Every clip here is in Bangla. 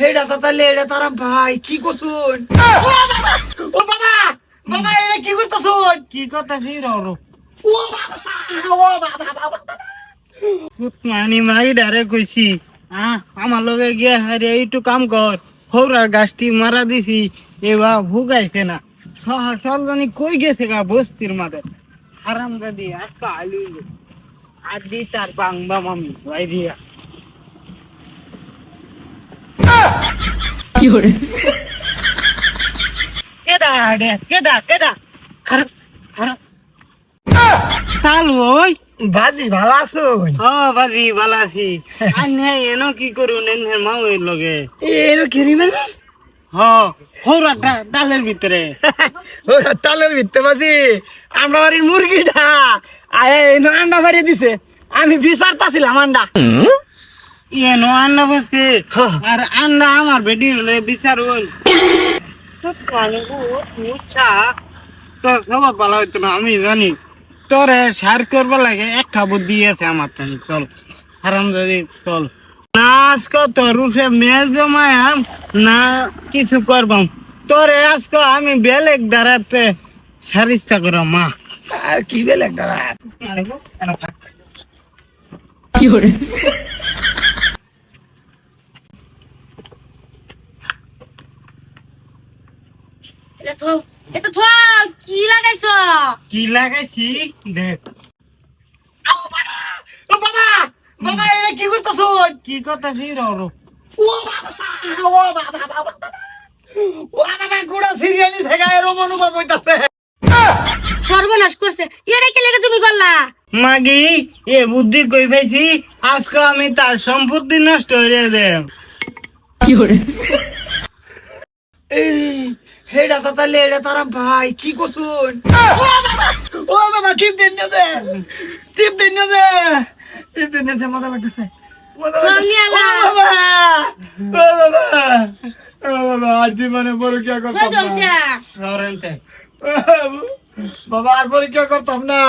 হেডা তাহলে এটা তারা ভাই কি করছুন? ও বাবা, বাবা এটা কি করতেছুন? কি করতেছি রো ও বাবা, ও বাবা, বাবা। মানে মাই ডারে কইছি আমার লগে গিয়ে হারে একটু কাম কর হৌরার গাছটি মারা দিছি এবার ভুগাইছে না সলজনী কই গেছে গা বস্তির মাঝে আরাম গাদি আজকা আলু আদি তার বাংবা মামি ভাই দিয়া কি hore কেডা রে কেডা খারাপ খারাপ চালু ওই বাজি ভালো আছুন? ও বাজি ভালো আছি আনে এনো কি করুন এনের মাউয়ের লগে এর কেরি মানে? হৌরা ডালের ভিতরে ওরা তালের ভিত্তে বাজি আমরা বাড়ির মুরগিটা আয় এনো আন্ডা মারিয়ে দিছে, আমি বিচারতাছিলাম আন্ডা। এনো আন্না বসে আর আন্না আমার বেডি বিচার ওই মুচ্ছা তোর সবার ভালো হইতো না আমি জানি তোরে সার করবার লাগে একটা বুদ্ধি আছে আমার তাই চল হারাম যদি চল না আজকে তোর রূপে মেজ জমায়াম না কিছু করবাম তোরে আজকে আমি বেলেগ দাঁড়াতে সারিস্তা করা মা আর কি বেলে একটা কি hore এটা তো কি লাগাইছো? কি লাগাইছি দেখ ও বাবা, বাবা এটা কি করতেছুন? কি কথা জি রো ও বাবা, ও বাবা, বাবা। ও বাবা গুড়া সিরিয়ালি থেকে এরকম অনুভব হইতাছে। সর্বনাশ করছে। এটা কি লেগে তুমি করলা? মাগি এ বুদ্ধি কই পাইছি আজকে আমি তার সম্পত্তি নষ্ট হয়ে দেব কি hore এই হেডা তাহলে এটা তারা ভাই কি করছুন? ও বাবা টিপ দিন না দে, টিপ দিন না দে, টিপ দিন না দে, মজা লাগতেছে। চল নিয়ালা। ও বাবা, ও বাবা আজ জীবনে পরীক্ষা করতাম কই দাও না। এটা? সরেন্তে বাবা আর পরীক্ষা করতাম না।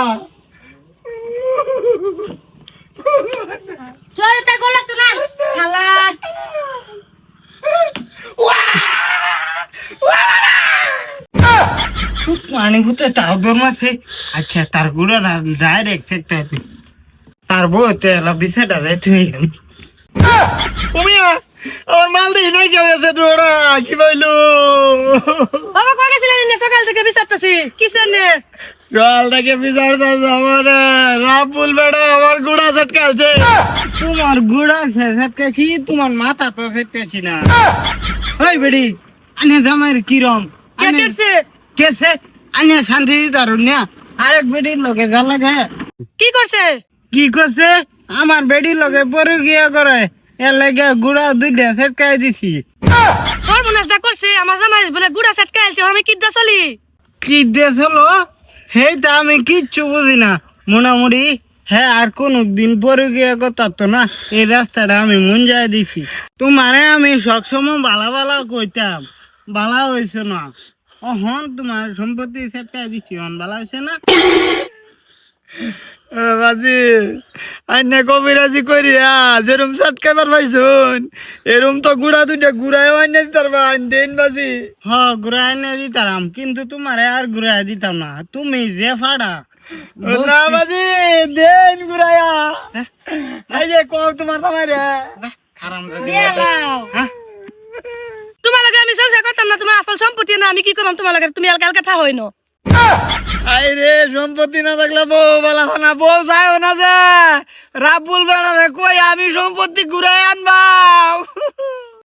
চল এটা গলা তো না। খালা। মানে হতে তাও দরমাছে আচ্ছা তার গুড়া ডাইরেক্ট সেক্টর তার বউতে বিষয়টা দেয় তুই তুমি আমার মাল দিই নাই কেউ আছে তোরা কি বললো? বাবা কই গেছিলেন না সকাল থেকে বিচারতেছি কিসের নে? জলটাকে বিচারতে আমার রাবুল বেড়া আমার গুড়া চটকাছে। তোমার গুড়া সেটকাছি তোমার মাথা তো সেটকাছি না ওই বেড়ি আনে জামাইর কিরম কে করছে? কেসে আনে শান্তি দারুন না আরেক বেডির লগে যা লাগে কি করছে? কি করছে আমার বেডির লগে পরে গিয়া করে এর লাগে গুড়া দুইটা সেটকাই দিছি সর্বনাশ দা করছে আমার জামাই বলে গুড়া সেটকে আইছে আমি কিদ্দা চলি। কি দেশ হলো সেইটা আমি কিচ্ছু বুঝি না মোটামুটি হ্যাঁ আর কোন দিন পরে গিয়ে কথা তো না এই রাস্তাটা আমি মুঞ্জাই দিছি তোমারে আমি সবসময় বালা বালা কইতাম বালা হয়েছে না হন তোমার সম্পত্তি সেটকাই দিছি হন বালা হয়েছে না বাজি আইনে কবিরাজি করিয়া যেরম চটকাবার পাইছুন এরম তো গুড়া দুইটা গুড়ায় আইনে দিতার আইন দেন বাজি। হ ঘুরাই না দিতাম কিন্তু তোমারে আর ঘুরাই দিতাম না তুমি যে ফাড়া না বাজি দেন গুড়াইয়া এই যে কও তোমার তোমার হারাম দেলাও। হ্যাঁ তোমার লগে আমি সংসার করতাম না, তোমার আসল সম্পত্তি না, আমি কি করলাম তোমার লগে? তুমি আলকা আলকা থা হইনো। আই রে সম্পত্তি না থাকলে বউ বলা না বউ চাইও না যে রাবুল বেড়া কই আমি সম্পত্তি ঘুরাই আনবাও।